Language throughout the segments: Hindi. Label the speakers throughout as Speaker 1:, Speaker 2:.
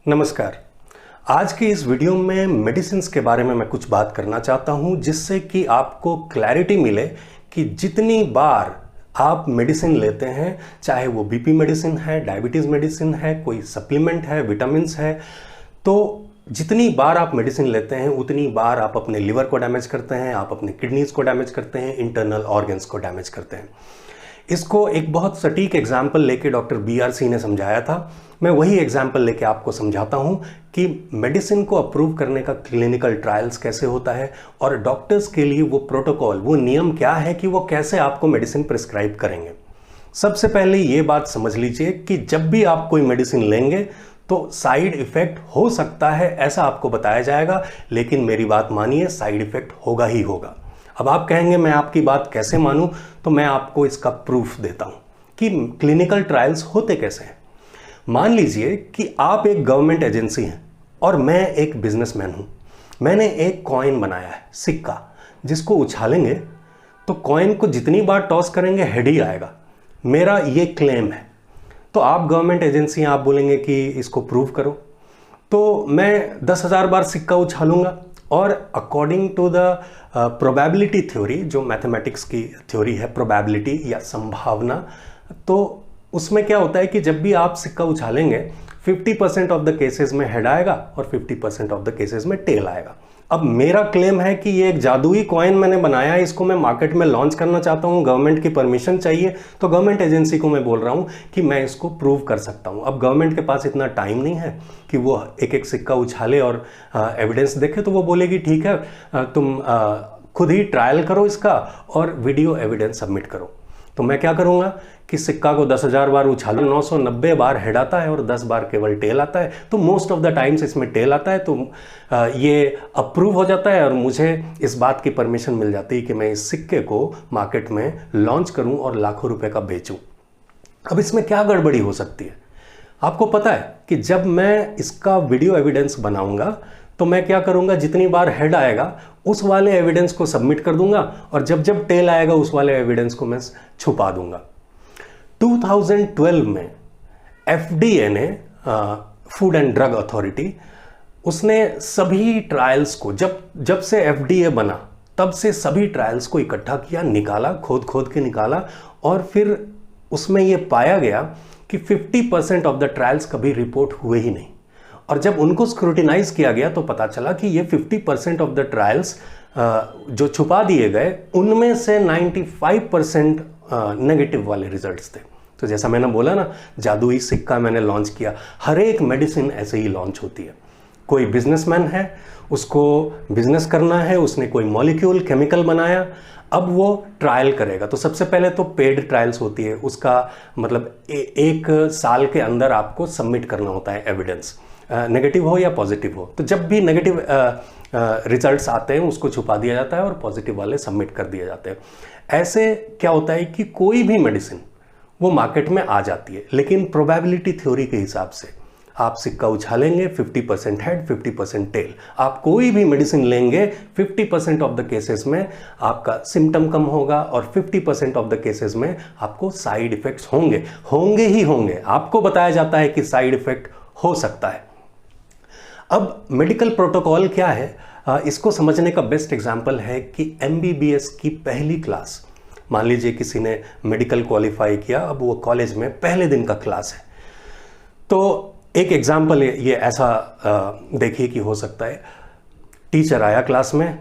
Speaker 1: नमस्कार। आज की इस वीडियो में मेडिसिन्स के बारे में मैं कुछ बात करना चाहता हूं, जिससे कि आपको क्लैरिटी मिले कि जितनी बार आप मेडिसिन लेते हैं, चाहे वो बीपी मेडिसिन है, डायबिटीज़ मेडिसिन है, कोई सप्लीमेंट है, विटामिन्स है, तो जितनी बार आप मेडिसिन लेते हैं उतनी बार आप अपने लिवर को डैमेज करते हैं, आप अपने किडनीज को डैमेज करते हैं, इंटरनल ऑर्गन्स को डैमेज करते हैं। इसको एक बहुत सटीक एग्जाम्पल लेके डॉक्टर BRC ने समझाया था। मैं वही एग्जाम्पल लेके आपको समझाता हूँ कि मेडिसिन को अप्रूव करने का क्लिनिकल ट्रायल्स कैसे होता है और डॉक्टर्स के लिए वो प्रोटोकॉल, वो नियम क्या है कि वो कैसे आपको मेडिसिन प्रिस्क्राइब करेंगे। सबसे पहले ये बात समझ लीजिए कि जब भी आप कोई मेडिसिन लेंगे तो साइड इफेक्ट हो सकता है, ऐसा आपको बताया जाएगा, लेकिन मेरी बात मानिए, साइड इफेक्ट होगा ही होगा। अब आप कहेंगे मैं आपकी बात कैसे मानूं, तो मैं आपको इसका प्रूफ देता हूं कि क्लिनिकल ट्रायल्स होते कैसे हैं। मान लीजिए कि आप एक गवर्नमेंट एजेंसी हैं और मैं एक बिजनेसमैन हूं। मैंने एक कॉइन बनाया है, सिक्का, जिसको उछालेंगे तो कॉइन को जितनी बार टॉस करेंगे हेड ही आएगा। मेरा ये क्लेम है। तो आप गवर्नमेंट एजेंसी हैं, आप बोलेंगे कि इसको प्रूव करो, तो मैं 10,000 बार सिक्का उछालूंगा और according to the probability theory, जो मैथमेटिक्स की थ्योरी है, प्रोबेबिलिटी या संभावना, तो उसमें क्या होता है कि जब भी आप सिक्का उछालेंगे 50% ऑफ द केसेस में हेड आएगा और 50% ऑफ द केसेस में टेल आएगा। अब मेरा क्लेम है कि ये एक जादुई कॉइन मैंने बनाया है, इसको मैं मार्केट में लॉन्च करना चाहता हूँ, गवर्नमेंट की परमिशन चाहिए, तो गवर्नमेंट एजेंसी को मैं बोल रहा हूँ कि मैं इसको प्रूव कर सकता हूँ। अब गवर्नमेंट के पास इतना टाइम नहीं है कि वो एक एक सिक्का उछाले और एविडेंस देखे, तो वो बोलेगी ठीक है, तुम खुद ही ट्रायल करो इसका और वीडियो एविडेंस सबमिट करो। तो मैं क्या करूंगा कि सिक्का को 10,000 बार उछालूं, 990 बार हेड आता है और 10 बार केवल टेल आता है, तो मोस्ट ऑफ द टाइम्स इसमें टेल आता है, तो ये अप्रूव हो जाता है और मुझे इस बात की परमिशन मिल जाती है कि मैं इस सिक्के को मार्केट में लॉन्च करूं और लाखों रुपए का बेचूं। अब इसमें क्या गड़बड़ी हो सकती है? आपको पता है कि जब मैं इसका वीडियो एविडेंस बनाऊंगा तो मैं क्या करूंगा, जितनी बार हेड आएगा उस वाले एविडेंस को सबमिट कर दूंगा और जब जब टेल आएगा उस वाले एविडेंस को मैं छुपा दूंगा। 2012 में FDA ने, फूड एंड ड्रग अथॉरिटी, उसने सभी ट्रायल्स को, जब से FDA बना तब से सभी ट्रायल्स को इकट्ठा किया, निकाला, खोद के निकाला, और फिर उसमें यह पाया गया कि 50% ऑफ द ट्रायल्स कभी रिपोर्ट हुए ही नहीं। और जब उनको स्क्रूटिनाइज किया गया तो पता चला कि ये 50% ऑफ द ट्रायल्स जो छुपा दिए गए, उनमें से 95% नेगेटिव वाले रिजल्ट्स थे। तो जैसा मैंने बोला ना, जादुई सिक्का मैंने लॉन्च किया। हर एक मेडिसिन ऐसे ही लॉन्च होती है। कोई बिजनेसमैन है, उसको बिजनेस करना है, उसने कोई मॉलिक्यूल, केमिकल बनाया, अब वो ट्रायल करेगा तो सबसे पहले तो पेड ट्रायल्स होती है। उसका मतलब एक साल के अंदर आपको सबमिट करना होता है एविडेंस, नेगेटिव हो या पॉजिटिव हो। तो जब भी नेगेटिव रिजल्ट्स आते हैं उसको छुपा दिया जाता है और पॉजिटिव वाले सबमिट कर दिए जाते हैं। ऐसे क्या होता है कि कोई भी मेडिसिन वो मार्केट में आ जाती है, लेकिन प्रोबेबिलिटी थ्योरी के हिसाब से आप सिक्का उछालेंगे, 50% हेड, 50% टेल। आप कोई भी मेडिसिन लेंगे, 50% ऑफ द केसेस में आपका सिम्टम कम होगा और 50% ऑफ द केसेस में आपको साइड इफेक्ट्स होंगे ही होंगे। आपको बताया जाता है कि साइड इफेक्ट हो सकता है। अब मेडिकल प्रोटोकॉल क्या है, इसको समझने का बेस्ट एग्जाम्पल है कि MBBS की पहली क्लास, मान लीजिए किसी ने मेडिकल क्वालिफाई किया, अब वो कॉलेज में पहले दिन का क्लास है, तो एक एग्जाम्पल ये ऐसा देखिए कि हो सकता है, टीचर आया क्लास में,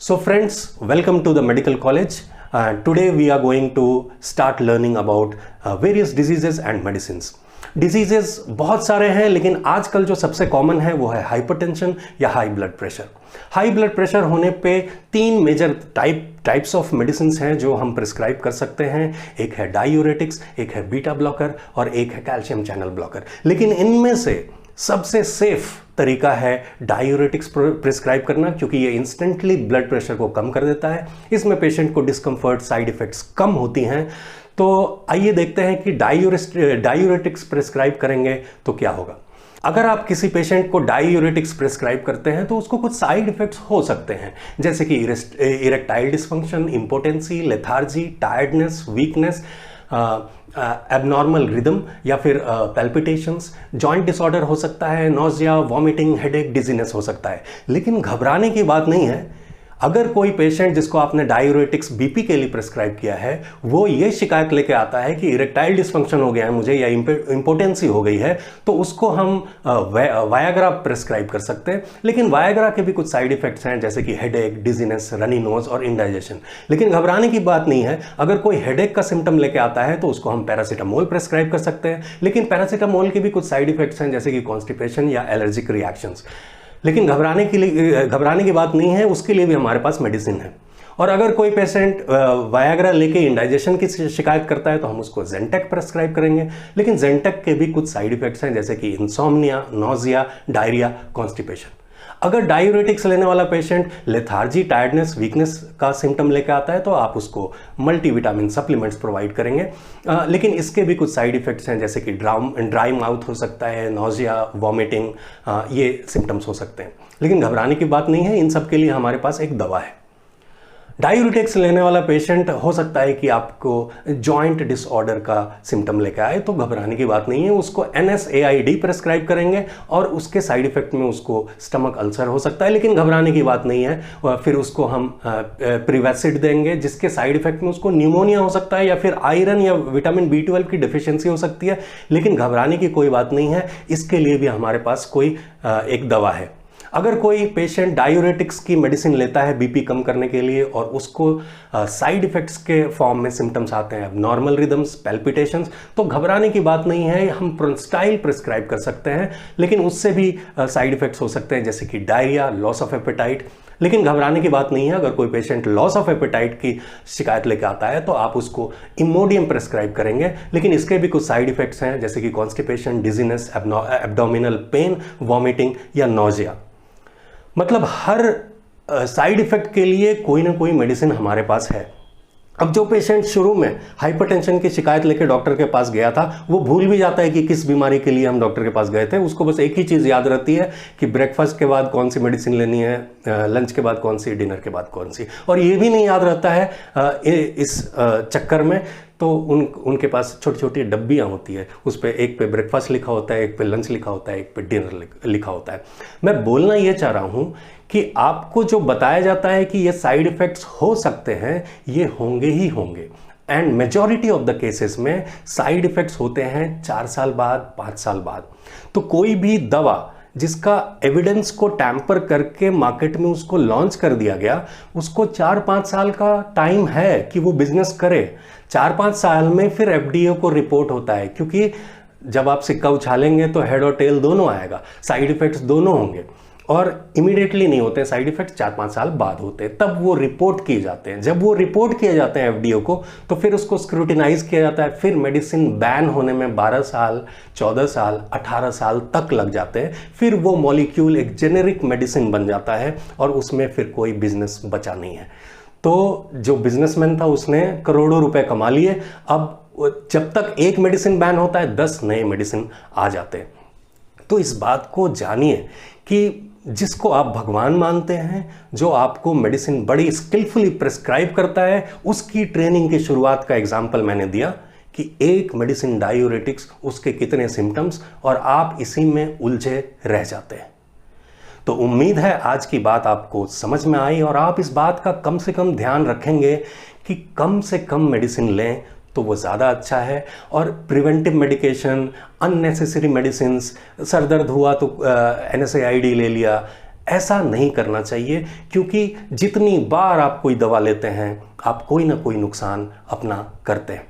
Speaker 1: so friends, welcome to the medical college. Today we are going to start learning about various diseases and medicines. Diseases बहुत सारे हैं, लेकिन आजकल जो सबसे कॉमन है वो है हाइपरटेंशन या high blood pressure. High blood pressure होने पे 3 मेजर टाइप्स ऑफ मेडिसिन हैं जो हम प्रिस्क्राइब कर सकते हैं। एक है डायूरेटिक्स, एक है बीटा ब्लॉकर और एक है कैल्शियम चैनल ब्लॉकर। लेकिन इनमें से सबसे सेफ तरीका है डायूरेटिक्स प्रिस्क्राइब करना, क्योंकि ये इंस्टेंटली ब्लड प्रेशर को कम कर देता है। इसमें पेशेंट को डिस्कम्फर्ट, साइड इफेक्ट्स कम होती हैं। तो आइए देखते हैं कि डायूरेटिक्स प्रिस्क्राइब करेंगे तो क्या होगा। अगर आप किसी पेशेंट को डायूरेटिक्स प्रिस्क्राइब करते हैं तो उसको कुछ साइड इफेक्ट्स हो सकते हैं, जैसे कि erectile dysfunction, impotency, lethargy, tiredness, weakness, abnormal rhythm या फिर पैल्पिटेशंस, जॉइंट डिसऑर्डर हो सकता है, नोजिया, वॉमिटिंग, हेडेक, डिजीनेस हो सकता है। लेकिन घबराने की बात नहीं है। अगर कोई पेशेंट जिसको आपने डायूरेटिक्स बीपी के लिए प्रिस्क्राइब किया है वो ये शिकायत लेके आता है कि इरेक्टाइल डिस्फंक्शन हो गया है मुझे या इंपोटेंसी हो गई है, तो उसको हम वायाग्रा प्रिस्क्राइब कर सकते हैं। लेकिन वायाग्रा के भी कुछ साइड इफेक्ट्स हैं, जैसे कि हेडेक, डिजीनेस, रनी नोज और इंडाइजेशन। लेकिन घबराने की बात नहीं है। अगर कोई हेडेक का सिम्टम लेके आता है तो उसको हम पैरासीटामोल प्रिस्क्राइब कर सकते हैं। लेकिन पैरासीटामोल के भी कुछ साइड इफेक्ट्स हैं, जैसे कि कॉन्स्टिपेशन या एलर्जिक रिएक्शंस। लेकिन घबराने की बात नहीं है, उसके लिए भी हमारे पास मेडिसिन है। और अगर कोई पेशेंट वायाग्रा लेके इंडाइजेशन की शिकायत करता है तो हम उसको ज़ेंटेक प्रेस्क्राइब करेंगे। लेकिन ज़ेंटेक के भी कुछ साइड इफेक्ट्स हैं, जैसे कि इंसोम्निया, नोजिया, डायरिया, कॉन्स्टिपेशन। अगर डायूरेटिक्स लेने वाला पेशेंट लेथार्जी, टायर्डनेस, वीकनेस का सिम्टम लेकर आता है तो आप उसको मल्टीविटामिन सप्लीमेंट्स प्रोवाइड करेंगे। लेकिन इसके भी कुछ साइड इफेक्ट्स हैं, जैसे कि ड्राई माउथ हो सकता है, नोजिया, वॉमिटिंग, ये सिम्टम्स हो सकते हैं। लेकिन घबराने की बात नहीं है, इन सब के लिए हमारे पास एक दवा है। डायूरेटिक्स लेने वाला पेशेंट हो सकता है कि आपको जॉइंट डिसऑर्डर का सिम्टम लेकर आए, तो घबराने की बात नहीं है। उसको NSAID प्रेस्क्राइब करेंगे और उसके साइड इफेक्ट में उसको स्टमक अल्सर हो सकता है। लेकिन घबराने की बात नहीं है। फिर उसको हम प्रिवेसिड देंगे, जिसके साइड इफेक्ट में उसको न्यूमोनिया हो सकता है या फिर आयरन या विटामिन B12 की डिफिशियंसी हो सकती है। लेकिन घबराने की कोई बात नहीं है, इसके लिए भी हमारे पास कोई एक दवा है। अगर कोई पेशेंट डायूरेटिक्स की मेडिसिन लेता है बीपी कम करने के लिए और उसको साइड इफेक्ट्स के फॉर्म में सिम्टम्स आते हैं, नॉर्मल रिदम्स, पैल्पिटेशंस, तो घबराने की बात नहीं है। हम प्रोस्टाइल प्रिस्क्राइब कर सकते हैं, लेकिन उससे भी साइड इफेक्ट्स हो सकते हैं, जैसे कि डायरिया, लॉस ऑफ एपेटाइट। लेकिन घबराने की बात नहीं है। अगर कोई पेशेंट लॉस ऑफ एपेटाइट की शिकायत लेकर आता है तो आप उसको इमोडियम प्रेस्क्राइब करेंगे। लेकिन इसके भी कुछ साइड इफेक्ट्स हैं, जैसे कि constipation, dizziness, abdominal pain, vomiting या नोजिया। मतलब हर साइड इफेक्ट के लिए कोई ना कोई मेडिसिन हमारे पास है। अब जो पेशेंट शुरू में हाइपरटेंशन की शिकायत लेकर डॉक्टर के पास गया था, वो भूल भी जाता है कि किस बीमारी के लिए हम डॉक्टर के पास गए थे। उसको बस एक ही चीज़ याद रहती है कि ब्रेकफास्ट के बाद कौन सी मेडिसिन लेनी है, लंच के बाद कौन सी, डिनर के बाद कौन सी। और ये भी नहीं याद रहता है इस चक्कर में तो उनके पास छोटी छोटी डब्बियाँ होती है, उस पर एक पे ब्रेकफास्ट लिखा होता है, एक पे लंच लिखा होता है, एक पे डिनर लिखा होता है। मैं बोलना ये चाह रहा हूँ कि आपको जो बताया जाता है कि ये साइड इफ़ेक्ट्स हो सकते हैं, ये होंगे ही होंगे। And majority of the cases में साइड इफ़ेक्ट्स होते हैं 4 साल बाद, 5 साल बाद। तो कोई भी दवा जिसका एविडेंस को टैंपर करके मार्केट में उसको लॉन्च कर दिया गया, उसको 4-5 साल का टाइम है कि वो बिजनेस करे। 4-5 साल में फिर FDA को रिपोर्ट होता है, क्योंकि जब आप सिक्का उछालेंगे तो हेड और टेल दोनों आएगा, साइड इफेक्ट्स दोनों होंगे। और इमीडिएटली नहीं होते साइड इफेक्ट्स, 4-5 साल बाद होते हैं, तब वो रिपोर्ट किए जाते हैं। जब वो रिपोर्ट किए जाते हैं FDA को, तो फिर उसको स्क्रूटिनाइज किया जाता है। फिर मेडिसिन बैन होने में 12 साल, 14 साल, 18 साल तक लग जाते हैं। फिर वो मॉलिक्यूल एक जेनेरिक मेडिसिन बन जाता है और उसमें फिर कोई बिजनेस बचा नहीं है। तो जो बिजनेसमैन था उसने करोड़ों रुपए कमा लिए। अब जब तक एक मेडिसिन बैन होता है, 10 नए मेडिसिन आ जाते हैं। तो इस बात को जानिए कि जिसको आप भगवान मानते हैं, जो आपको मेडिसिन बड़ी स्किलफुली प्रिस्क्राइब करता है, उसकी ट्रेनिंग की शुरुआत का एग्जाम्पल मैंने दिया कि एक मेडिसिन डायूरेटिक्स, उसके कितने सिम्टम्स, और आप इसी में उलझे रह जाते हैं। तो उम्मीद है आज की बात आपको समझ में आई और आप इस बात का कम से कम ध्यान रखेंगे कि कम से कम मेडिसिन लें तो वो ज़्यादा अच्छा है। और preventive medication, unnecessary medicine, sir दर्द हुआ तो NSAID ले लिया, ऐसा नहीं करना चाहिए। क्योंकि जितनी बार आप कोई दवा लेते हैं, आप कोई ना कोई नुकसान अपना करते हैं।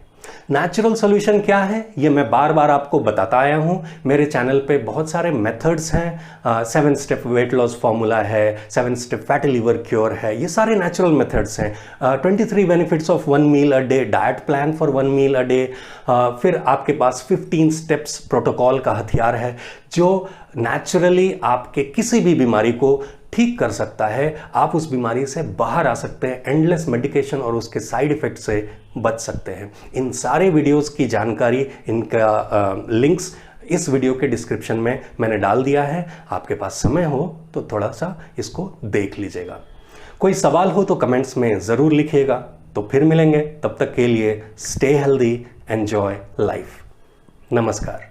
Speaker 1: नेचुरल सॉल्यूशन क्या है, ये मैं बार बार आपको बताता आया हूँ। मेरे चैनल पे बहुत सारे मेथड्स हैं। 7 स्टेप वेट लॉस फॉर्मूला है, 7 स्टेप फैटी लिवर क्योर है, ये सारे नेचुरल मेथड्स हैं। 23 benefits of 1 meal a day, diet plan for 1 meal a day. फिर आपके पास 15 स्टेप्स प्रोटोकॉल का हथियार है, जो नेचुरली आपके किसी भी बीमारी को ठीक कर सकता है। आप उस बीमारी से बाहर आ सकते हैं, एंडलेस मेडिकेशन और उसके साइड इफेक्ट से बच सकते हैं। इन सारे वीडियोस की जानकारी, इनका लिंक्स इस वीडियो के डिस्क्रिप्शन में मैंने डाल दिया है। आपके पास समय हो तो थोड़ा सा इसको देख लीजिएगा। कोई सवाल हो तो कमेंट्स में ज़रूर लिखिएगा। तो फिर मिलेंगे, तब तक के लिए स्टे हेल्दी, एंजॉय लाइफ। नमस्कार।